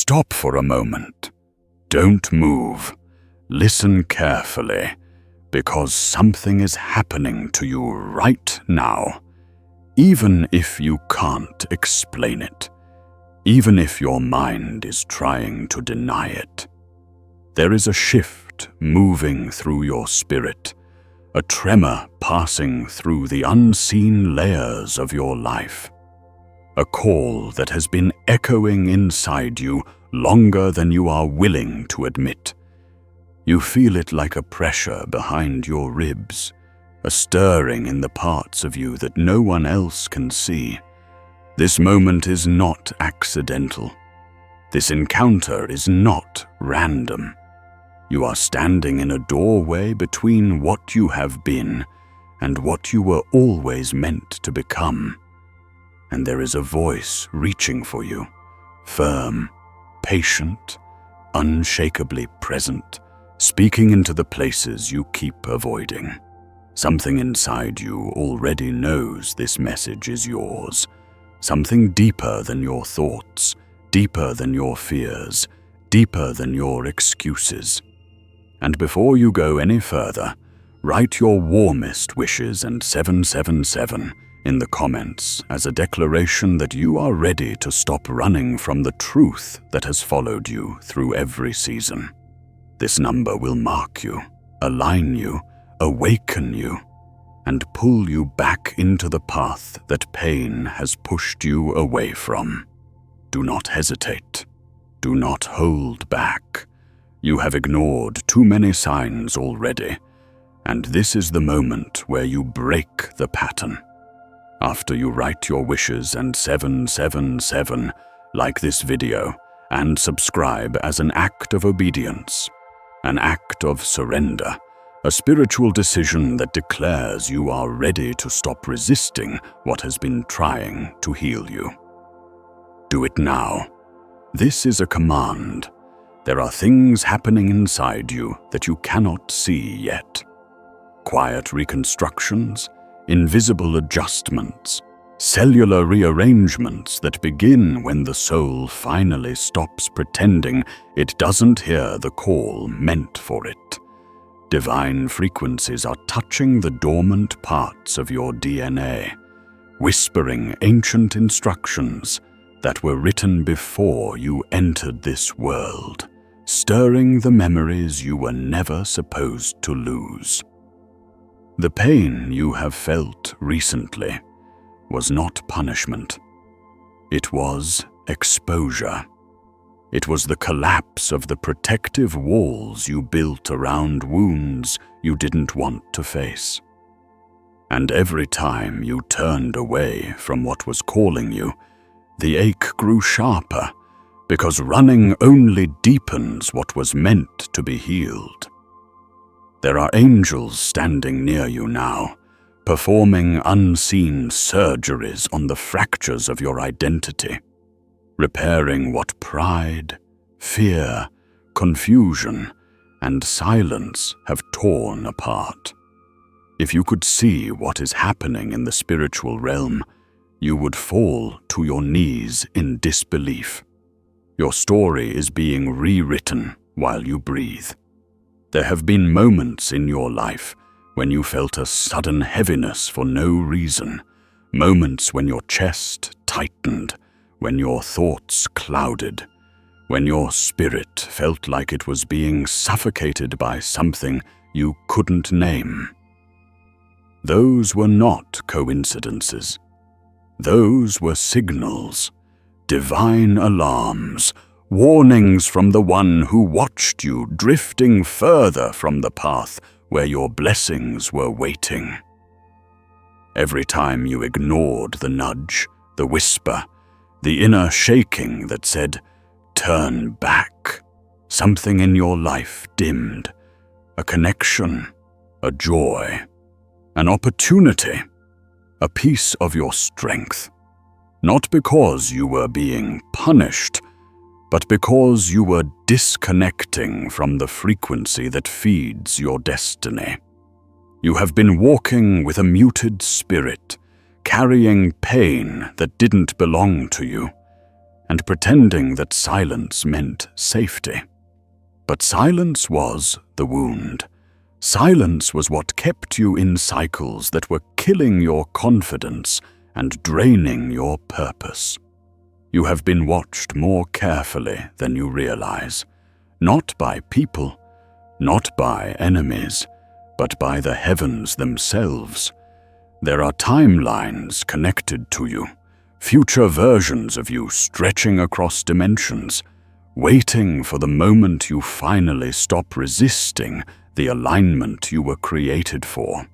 Stop for a moment. Don't move. Listen carefully, because something is happening to you right now, even if you can't explain it, even if your mind is trying to deny it. There is a shift moving through your spirit, a tremor passing through the unseen layers of your life, a call that has been echoing inside you longer than you are willing to admit. You feel it like a pressure behind your ribs, a stirring in the parts of you that no one else can see. This moment is not accidental. This encounter is not random. You are standing in a doorway between what you have been and what you were always meant to become. And there is a voice reaching for you, firm, patient, unshakably present, speaking into the places you keep avoiding. Something inside you already knows this message is yours. Something deeper than your thoughts, deeper than your fears, deeper than your excuses. And before you go any further, write your warmest wishes and 777 in the comments as a declaration that you are ready to stop running from the truth that has followed you through every season. This number will mark you, align you, awaken you, and pull you back into the path that pain has pushed you away from. Do not hesitate. Do not hold back. You have ignored too many signs already, and this is the moment where you break the pattern. After you write your wishes and 777, like this video, and subscribe as an act of obedience, an act of surrender, a spiritual decision that declares you are ready to stop resisting what has been trying to heal you. Do it now. This is a command. There are things happening inside you that you cannot see yet. Quiet reconstructions, invisible adjustments, cellular rearrangements that begin when the soul finally stops pretending it doesn't hear the call meant for it. Divine frequencies are touching the dormant parts of your DNA, whispering ancient instructions that were written before you entered this world, stirring the memories you were never supposed to lose. The pain you have felt recently was not punishment. It was exposure. It was the collapse of the protective walls you built around wounds you didn't want to face. And every time you turned away from what was calling you, the ache grew sharper, because running only deepens what was meant to be healed. There are angels standing near you now, performing unseen surgeries on the fractures of your identity, repairing what pride, fear, confusion, and silence have torn apart. If you could see what is happening in the spiritual realm, you would fall to your knees in disbelief. Your story is being rewritten while you breathe. There have been moments in your life when you felt a sudden heaviness for no reason, moments when your chest tightened, when your thoughts clouded, when your spirit felt like it was being suffocated by something you couldn't name. Those were not coincidences. Those were signals, divine alarms, warnings from the one who watched you drifting further from the path where your blessings were waiting. Every time you ignored the nudge, the whisper, the inner shaking that said, "Turn back," something in your life dimmed, a connection, a joy, an opportunity, a piece of your strength. Not because you were being punished, but because you were disconnecting from the frequency that feeds your destiny. You have been walking with a muted spirit, carrying pain that didn't belong to you, and pretending that silence meant safety. But silence was the wound. Silence was what kept you in cycles that were killing your confidence and draining your purpose. You have been watched more carefully than you realize, not by people, not by enemies, but by the heavens themselves. There are timelines connected to you, future versions of you stretching across dimensions, waiting for the moment you finally stop resisting the alignment you were created for.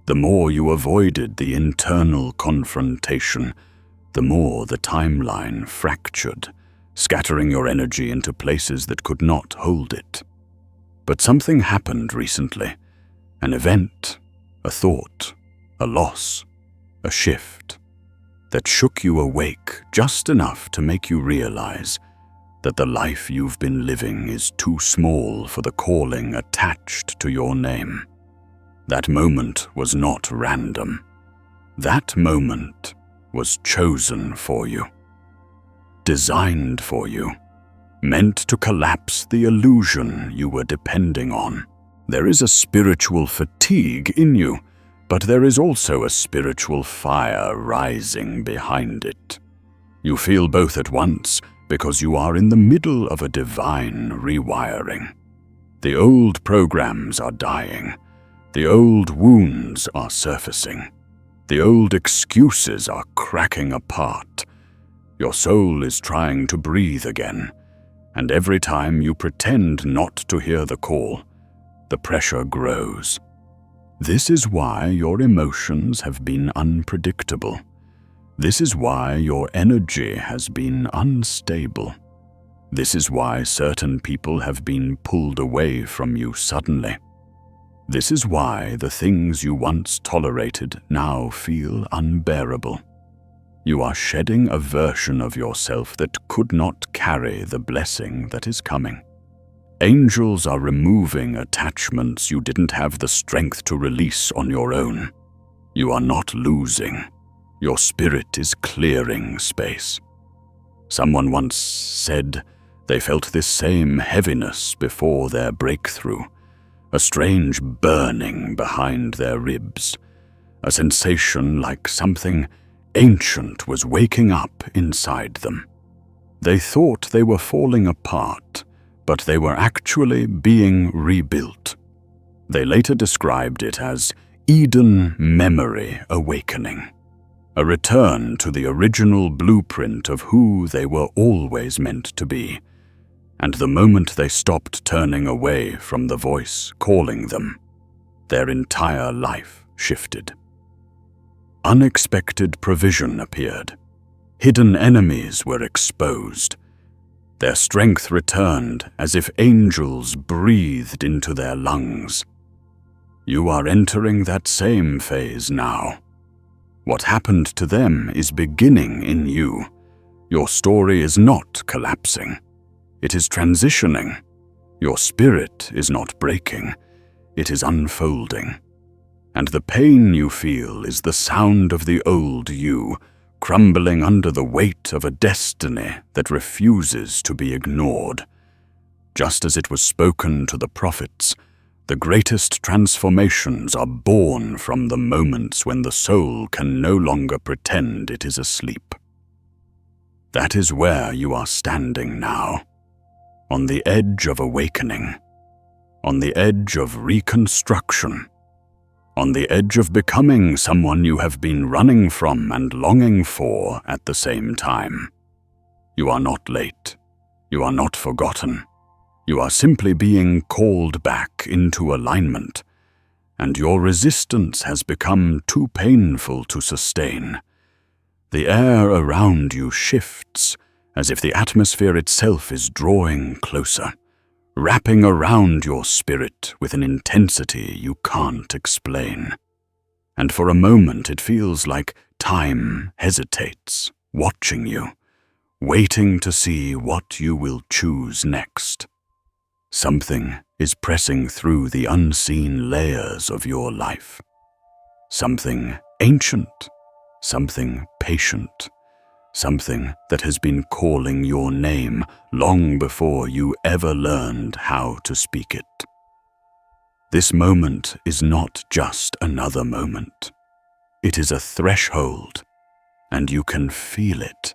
The more you avoided the internal confrontation, the more the timeline fractured, scattering your energy into places that could not hold it. But something happened recently, an event, a thought, a loss, a shift, that shook you awake just enough to make you realize that the life you've been living is too small for the calling attached to your name. That moment was not random. That moment was chosen for you, designed for you, meant to collapse the illusion you were depending on. There is a spiritual fatigue in you, but there is also a spiritual fire rising behind it. You feel both at once because you are in the middle of a divine rewiring. The old programs are dying. The old wounds are surfacing. The old excuses are cracking apart. Your soul is trying to breathe again, and every time you pretend not to hear the call, the pressure grows. This is why your emotions have been unpredictable. This is why your energy has been unstable. This is why certain people have been pulled away from you suddenly. This is why the things you once tolerated now feel unbearable. You are shedding a version of yourself that could not carry the blessing that is coming. Angels are removing attachments you didn't have the strength to release on your own. You are not losing. Your spirit is clearing space. Someone once said they felt this same heaviness before their breakthrough, a strange burning behind their ribs, a sensation like something ancient was waking up inside them. They thought they were falling apart, but they were actually being rebuilt. They later described it as Eden memory awakening, a return to the original blueprint of who they were always meant to be. And the moment they stopped turning away from the voice calling them, their entire life shifted. Unexpected provision appeared. Hidden enemies were exposed. Their strength returned as if angels breathed into their lungs. You are entering that same phase now. What happened to them is beginning in you. Your story is not collapsing. It is transitioning. Your spirit is not breaking. It is unfolding. And the pain you feel is the sound of the old you, crumbling under the weight of a destiny that refuses to be ignored. Just as it was spoken to the prophets, the greatest transformations are born from the moments when the soul can no longer pretend it is asleep. That is where you are standing now, on the edge of awakening, on the edge of reconstruction, on the edge of becoming someone you have been running from and longing for at the same time. You are not late. You are not forgotten. You are simply being called back into alignment, and your resistance has become too painful to sustain. The air around you shifts, as if the atmosphere itself is drawing closer, wrapping around your spirit with an intensity you can't explain. And for a moment it feels like time hesitates, watching you, waiting to see what you will choose next. Something is pressing through the unseen layers of your life. Something ancient, something patient, something that has been calling your name long before you ever learned how to speak it. This moment is not just another moment. It is a threshold, and you can feel it.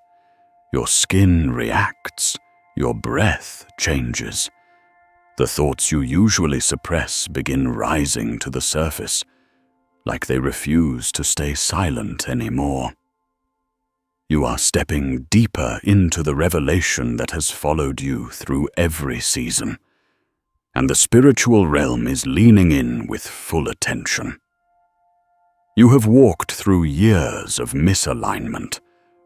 Your skin reacts, your breath changes. The thoughts you usually suppress begin rising to the surface, like they refuse to stay silent anymore. You are stepping deeper into the revelation that has followed you through every season, and the spiritual realm is leaning in with full attention. You have walked through years of misalignment,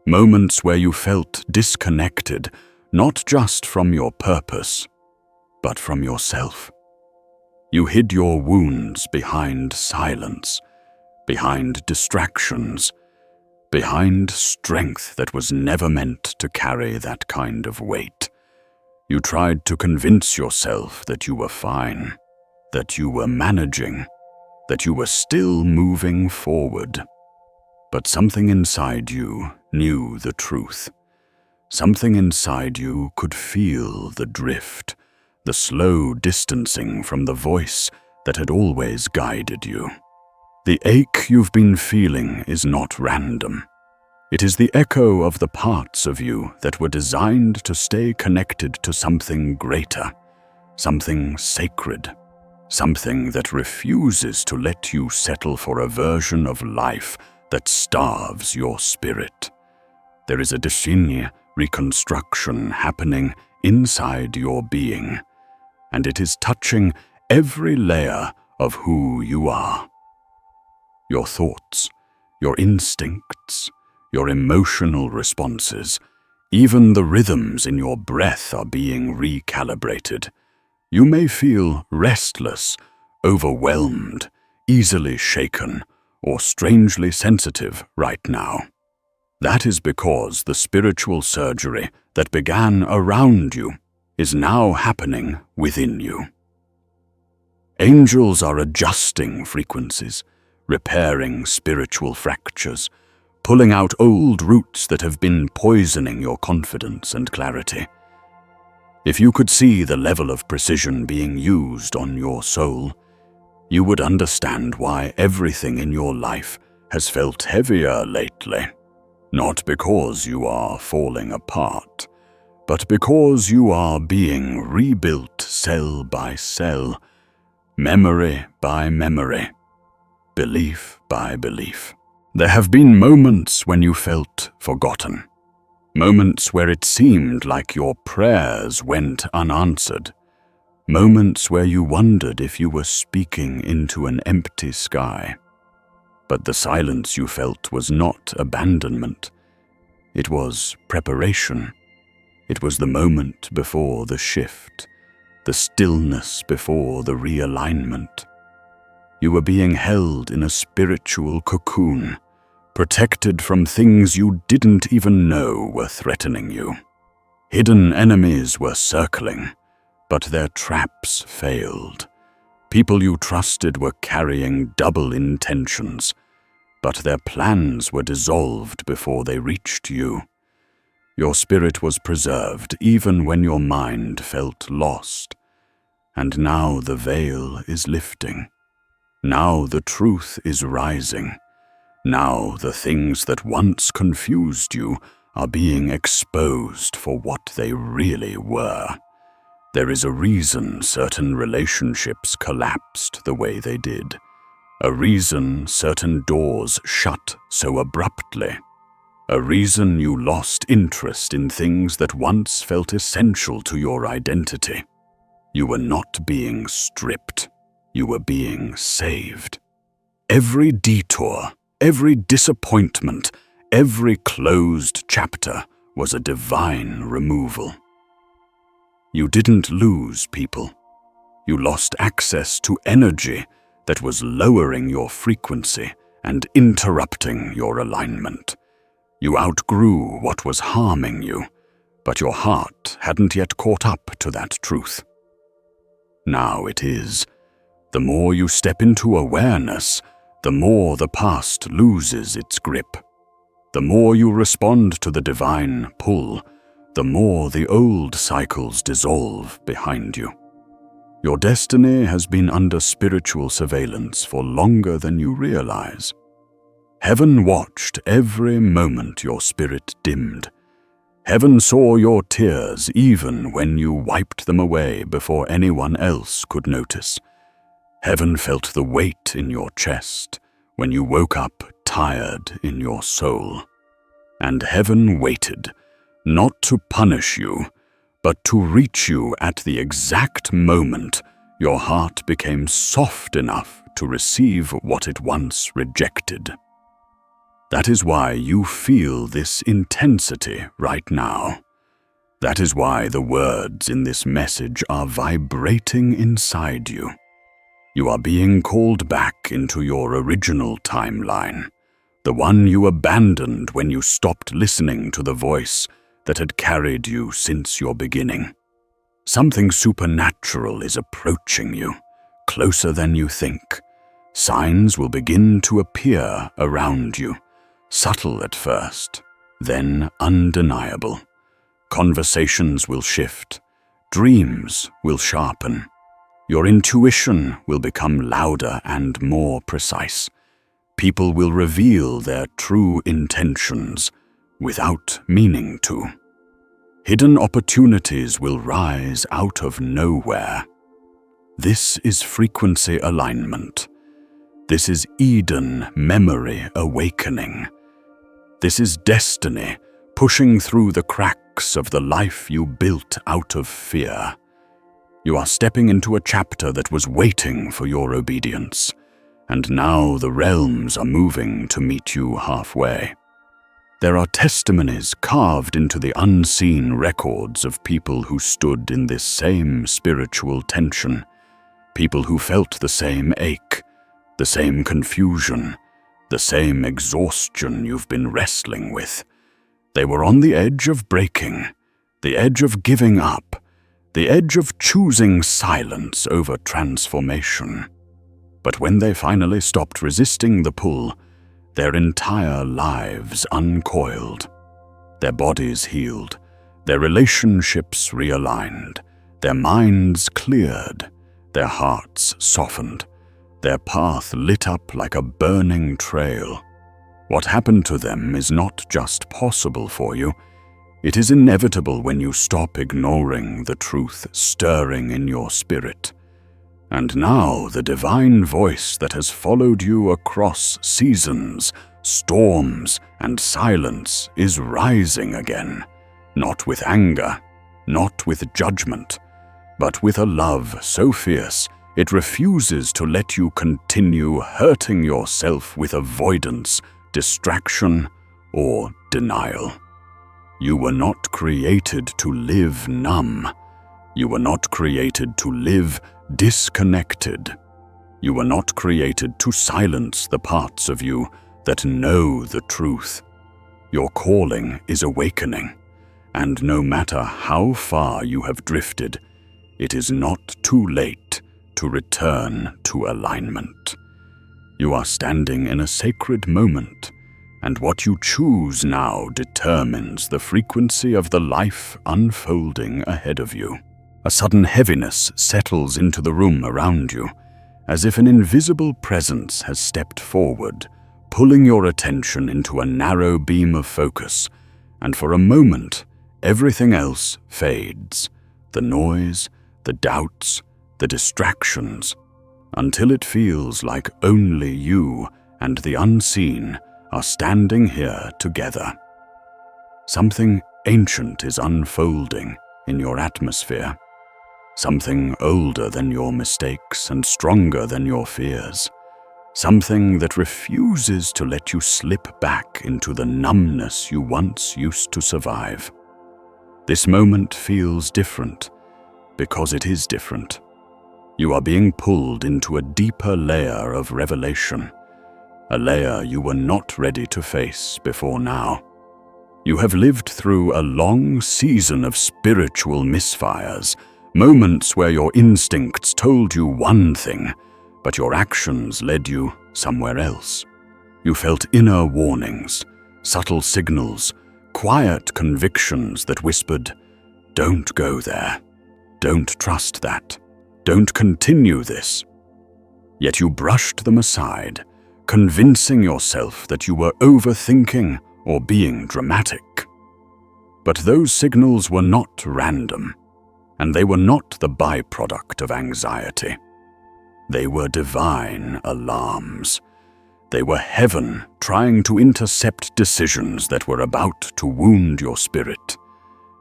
moments where you felt disconnected, not just from your purpose, but from yourself. You hid your wounds behind silence, behind distractions, behind strength that was never meant to carry that kind of weight. You tried to convince yourself that you were fine, that you were managing, that you were still moving forward. But something inside you knew the truth. Something inside you could feel the drift, the slow distancing from the voice that had always guided you. The ache you've been feeling is not random. It is the echo of the parts of you that were designed to stay connected to something greater, something sacred, something that refuses to let you settle for a version of life that starves your spirit. There is a definite reconstruction happening inside your being, and it is touching every layer of who you are. Your thoughts, your instincts, your emotional responses, even the rhythms in your breath are being recalibrated. You may feel restless, overwhelmed, easily shaken, or strangely sensitive right now. That is because the spiritual surgery that began around you is now happening within you. Angels are adjusting frequencies, repairing spiritual fractures, pulling out old roots that have been poisoning your confidence and clarity. If you could see the level of precision being used on your soul, you would understand why everything in your life has felt heavier lately. Not because you are falling apart, but because you are being rebuilt cell by cell, memory by memory, belief by belief. There have been moments when you felt forgotten, moments where it seemed like your prayers went unanswered, moments where you wondered if you were speaking into an empty sky. But the silence you felt was not abandonment. It was preparation. It was the moment before the shift, the stillness before the realignment. You were being held in a spiritual cocoon, protected from things you didn't even know were threatening you. Hidden enemies were circling, but their traps failed. People you trusted were carrying double intentions, but their plans were dissolved before they reached you. Your spirit was preserved even when your mind felt lost, and now the veil is lifting. Now the truth is rising. Now the things that once confused you are being exposed for what they really were. There is a reason certain relationships collapsed the way they did. A reason certain doors shut so abruptly. A reason you lost interest in things that once felt essential to your identity. You were not being stripped. You were being saved. Every detour, every disappointment, every closed chapter was a divine removal. You didn't lose people. You lost access to energy that was lowering your frequency and interrupting your alignment. You outgrew what was harming you, but your heart hadn't yet caught up to that truth. Now it is. The more you step into awareness, the more the past loses its grip. The more you respond to the divine pull, the more the old cycles dissolve behind you. Your destiny has been under spiritual surveillance for longer than you realize. Heaven watched every moment your spirit dimmed. Heaven saw your tears even when you wiped them away before anyone else could notice. Heaven felt the weight in your chest when you woke up tired in your soul. And heaven waited, not to punish you, but to reach you at the exact moment your heart became soft enough to receive what it once rejected. That is why you feel this intensity right now. That is why the words in this message are vibrating inside you. You are being called back into your original timeline, the one you abandoned when you stopped listening to the voice that had carried you since your beginning. Something supernatural is approaching you, closer than you think. Signs will begin to appear around you, subtle at first, then undeniable. Conversations will shift, dreams will sharpen. Your intuition will become louder and more precise. People will reveal their true intentions without meaning to. Hidden opportunities will rise out of nowhere. This is frequency alignment. This is Eden memory awakening. This is destiny pushing through the cracks of the life you built out of fear. You are stepping into a chapter that was waiting for your obedience, and now the realms are moving to meet you halfway. There are testimonies carved into the unseen records of people who stood in this same spiritual tension, people who felt the same ache, the same confusion, the same exhaustion you've been wrestling with. They were on the edge of breaking, the edge of giving up, the edge of choosing silence over transformation. But when they finally stopped resisting the pull, their entire lives uncoiled. Their bodies healed, their relationships realigned, their minds cleared, their hearts softened, their path lit up like a burning trail. What happened to them is not just possible for you, it is inevitable when you stop ignoring the truth stirring in your spirit. And now the divine voice that has followed you across seasons, storms, and silence is rising again, not with anger, not with judgment, but with a love so fierce it refuses to let you continue hurting yourself with avoidance, distraction, or denial. You were not created to live numb. You were not created to live disconnected. You were not created to silence the parts of you that know the truth. Your calling is awakening, and no matter how far you have drifted, it is not too late to return to alignment. You are standing in a sacred moment, and what you choose now determines the frequency of the life unfolding ahead of you. A sudden heaviness settles into the room around you, as if an invisible presence has stepped forward, pulling your attention into a narrow beam of focus, and for a moment, everything else fades. The noise, the doubts, the distractions, until it feels like only you and the unseen are standing here together. Something ancient is unfolding in your atmosphere. Something older than your mistakes and stronger than your fears. Something that refuses to let you slip back into the numbness you once used to survive. This moment feels different because it is different. You are being pulled into a deeper layer of revelation, a layer you were not ready to face before now. You have lived through a long season of spiritual misfires, moments where your instincts told you one thing, but your actions led you somewhere else. You felt inner warnings, subtle signals, quiet convictions that whispered, "Don't go there. Don't trust that. Don't continue this." Yet you brushed them aside, convincing yourself that you were overthinking or being dramatic. But those signals were not random, and they were not the byproduct of anxiety. They were divine alarms. They were heaven trying to intercept decisions that were about to wound your spirit.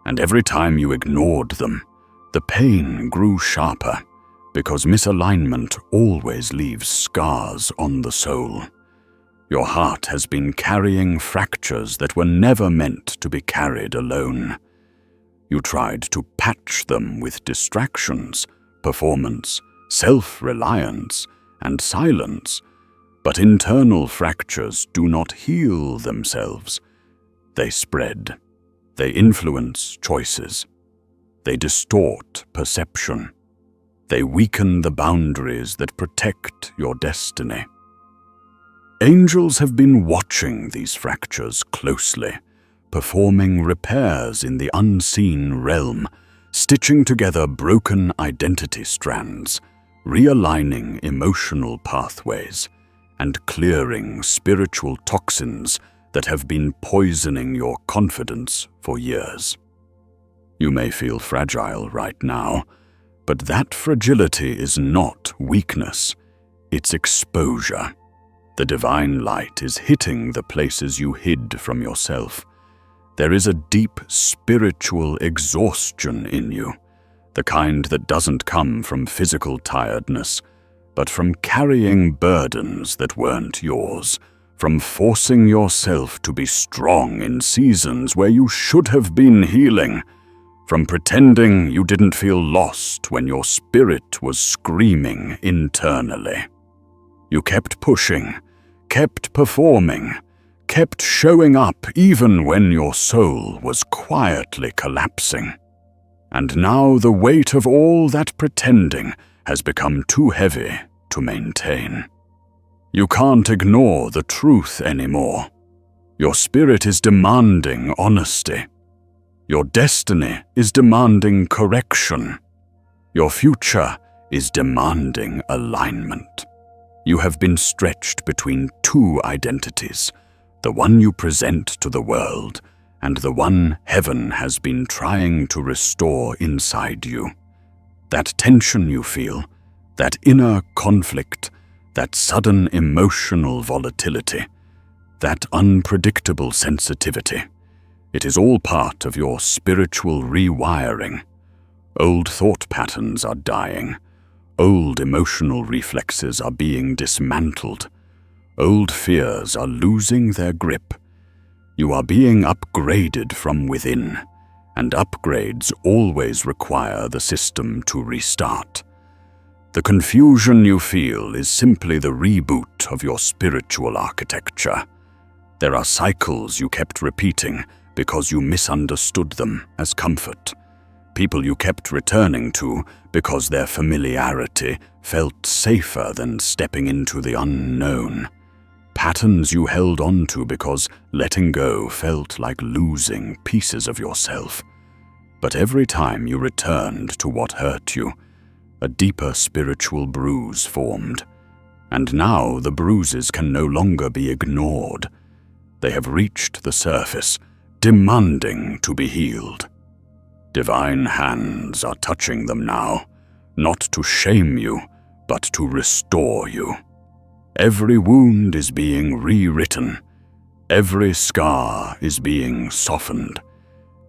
And every time you ignored them, the pain grew sharper, because misalignment always leaves scars on the soul. Your heart has been carrying fractures that were never meant to be carried alone. You tried to patch them with distractions, performance, self-reliance, and silence, but internal fractures do not heal themselves. They spread. They influence choices. They distort perception. They weaken the boundaries that protect your destiny. Angels have been watching these fractures closely, performing repairs in the unseen realm, stitching together broken identity strands, realigning emotional pathways, and clearing spiritual toxins that have been poisoning your confidence for years. You may feel fragile right now, but that fragility is not weakness, it's exposure. The divine light is hitting the places you hid from yourself. There is a deep spiritual exhaustion in you, the kind that doesn't come from physical tiredness, but from carrying burdens that weren't yours, from forcing yourself to be strong in seasons where you should have been healing, from pretending you didn't feel lost when your spirit was screaming internally. You kept pushing, kept performing, kept showing up even when your soul was quietly collapsing. And now the weight of all that pretending has become too heavy to maintain. You can't ignore the truth anymore. Your spirit is demanding honesty. Your destiny is demanding correction. Your future is demanding alignment. You have been stretched between two identities, the one you present to the world and the one heaven has been trying to restore inside you. That tension you feel, that inner conflict, that sudden emotional volatility, that unpredictable sensitivity, it is all part of your spiritual rewiring. Old thought patterns are dying. Old emotional reflexes are being dismantled. Old fears are losing their grip. You are being upgraded from within, and upgrades always require the system to restart. The confusion you feel is simply the reboot of your spiritual architecture. There are cycles you kept repeating because you misunderstood them as comfort. People you kept returning to because their familiarity felt safer than stepping into the unknown. Patterns you held on to because letting go felt like losing pieces of yourself. But every time you returned to what hurt you, a deeper spiritual bruise formed. And now the bruises can no longer be ignored. They have reached the surface, demanding to be healed. Divine hands are touching them now, not to shame you, but to restore you. Every wound is being rewritten. Every scar is being softened.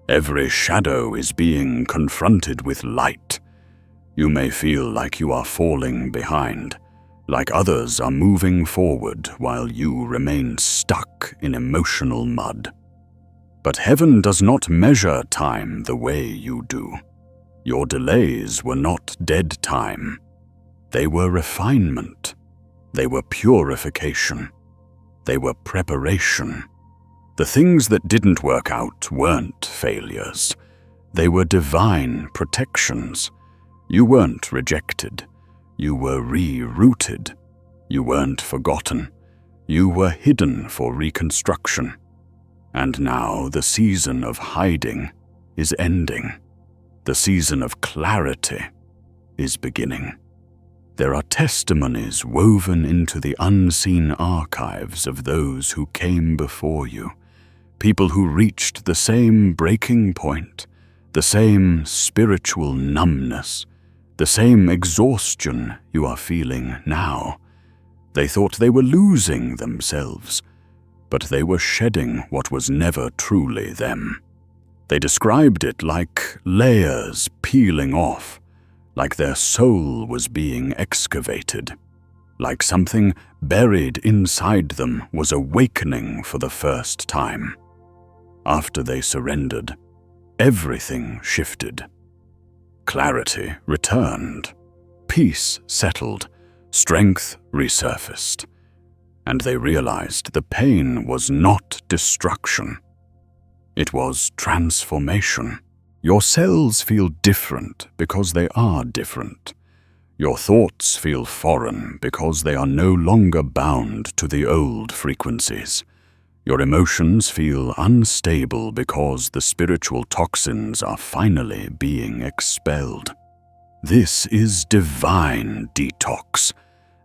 Every shadow is being confronted with light. You may feel like you are falling behind, like others are moving forward while you remain stuck in emotional mud. But heaven does not measure time the way you do. Your delays were not dead time. They were refinement. They were purification. They were preparation. The things that didn't work out weren't failures. They were divine protections. You weren't rejected. You were rerouted. You weren't forgotten. You were hidden for reconstruction. And now the season of hiding is ending. The season of clarity is beginning. There are testimonies woven into the unseen archives of those who came before you, people who reached the same breaking point, the same spiritual numbness, the same exhaustion you are feeling now. They thought they were losing themselves, but they were shedding what was never truly them. They described it like layers peeling off, like their soul was being excavated, like something buried inside them was awakening for the first time. After they surrendered, everything shifted. Clarity returned, peace settled, strength resurfaced, and they realized the pain was not destruction. It was transformation. Your cells feel different because they are different. Your thoughts feel foreign because they are no longer bound to the old frequencies. Your emotions feel unstable because the spiritual toxins are finally being expelled. This is divine detox.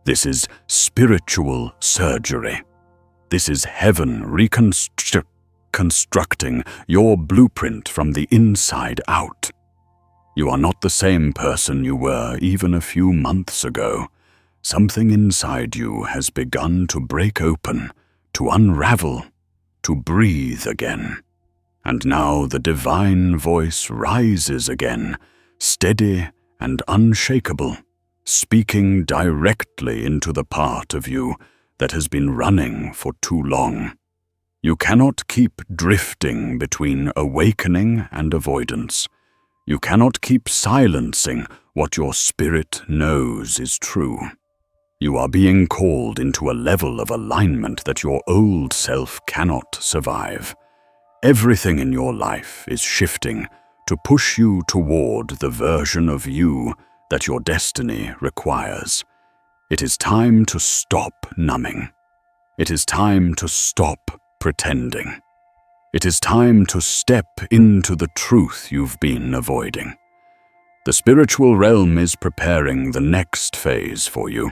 This is spiritual surgery. This is heaven reconstructing your blueprint from the inside out. You are not the same person you were even a few months ago. Something inside you has begun to break open, to unravel, to breathe again. And now the divine voice rises again, steady and unshakable, speaking directly into the part of you that has been running for too long. You cannot keep drifting between awakening and avoidance. You cannot keep silencing what your spirit knows is true. You are being called into a level of alignment that your old self cannot survive. Everything in your life is shifting to push you toward the version of you that your destiny requires. It is time to stop numbing. It is time to stop pretending. It is time to step into the truth you've been avoiding. The spiritual realm is preparing the next phase for you,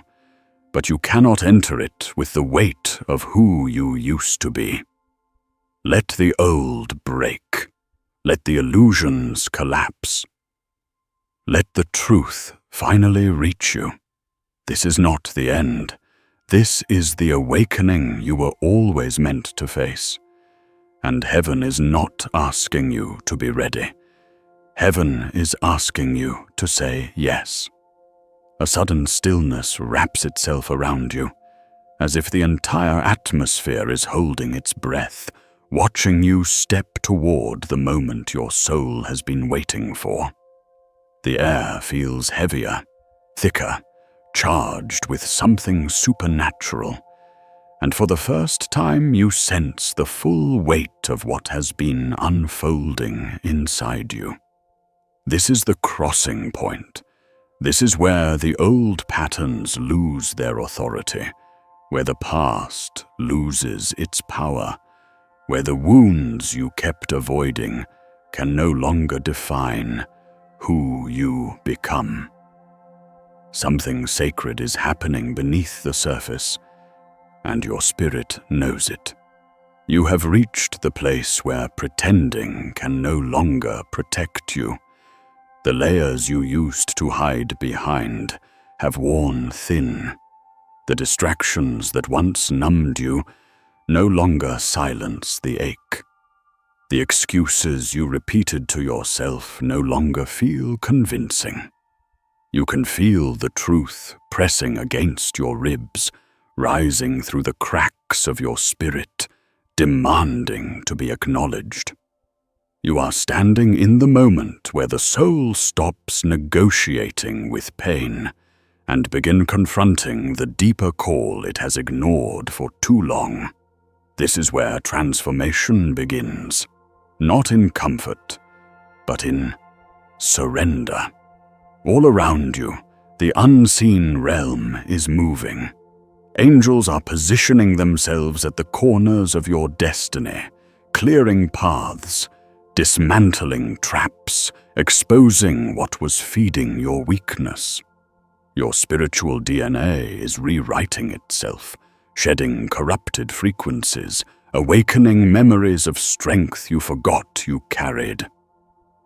but you cannot enter it with the weight of who you used to be. Let the old break. Let the illusions collapse. Let the truth finally reach you. This is not the end. This is the awakening you were always meant to face. And heaven is not asking you to be ready. Heaven is asking you to say yes. A sudden stillness wraps itself around you, as if the entire atmosphere is holding its breath, watching you step toward the moment your soul has been waiting for. The air feels heavier, thicker, charged with something supernatural, and for the first time you sense the full weight of what has been unfolding inside you. This is the crossing point. This is where the old patterns lose their authority, where the past loses its power, where the wounds you kept avoiding can no longer define who you become. Something sacred is happening beneath the surface, and your spirit knows it. You have reached the place where pretending can no longer protect you. The layers you used to hide behind have worn thin. The distractions that once numbed you no longer silence the ache. The excuses you repeated to yourself no longer feel convincing. You can feel the truth pressing against your ribs, rising through the cracks of your spirit, demanding to be acknowledged. You are standing in the moment where the soul stops negotiating with pain and begins confronting the deeper call it has ignored for too long. This is where transformation begins, not in comfort, but in surrender. All around you, the unseen realm is moving. Angels are positioning themselves at the corners of your destiny, clearing paths, dismantling traps, exposing what was feeding your weakness. Your spiritual DNA is rewriting itself, shedding corrupted frequencies, awakening memories of strength you forgot you carried.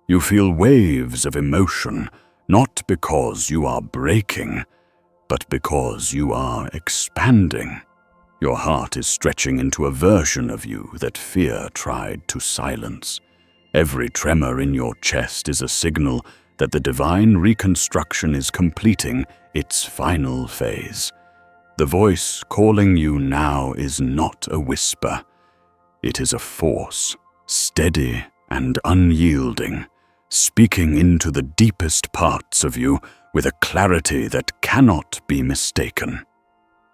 You feel waves of emotion, not because you are breaking, but because you are expanding. Your heart is stretching into a version of you that fear tried to silence. Every tremor in your chest is a signal that the divine reconstruction is completing its final phase. The voice calling you now is not a whisper. It is a force, steady and unyielding, speaking into the deepest parts of you with a clarity that cannot be mistaken.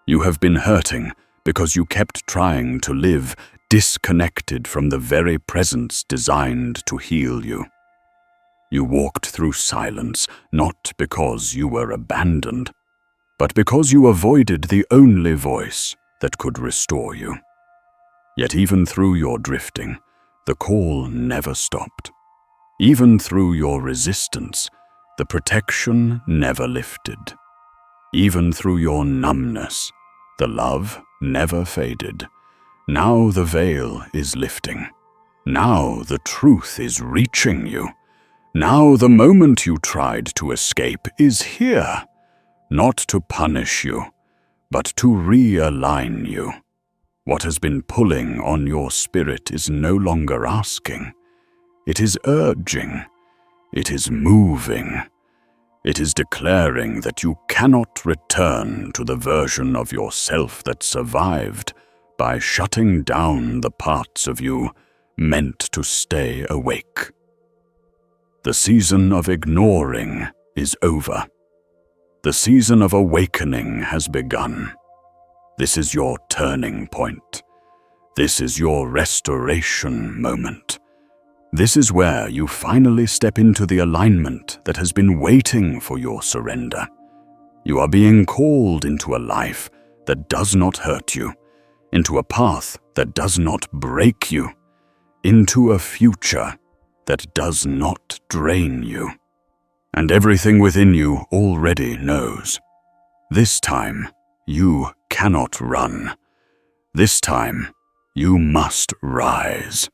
You have been hurting because you kept trying to live disconnected from the very presence designed to heal you. You walked through silence not because you were abandoned, but because you avoided the only voice that could restore you. Yet even through your drifting, the call never stopped. Even through your resistance, the protection never lifted. Even through your numbness, the love never faded. Now the veil is lifting. Now the truth is reaching you. Now the moment you tried to escape is here, not to punish you, but to realign you. What has been pulling on your spirit is no longer asking. It is urging. It is moving. It is declaring that you cannot return to the version of yourself that survived by shutting down the parts of you meant to stay awake. The season of ignoring is over. The season of awakening has begun. This is your turning point. This is your restoration moment. This is where you finally step into the alignment that has been waiting for your surrender. You are being called into a life that does not hurt you, into a path that does not break you, into a future that does not drain you. And everything within you already knows. This time, you cannot run. This time, you must rise.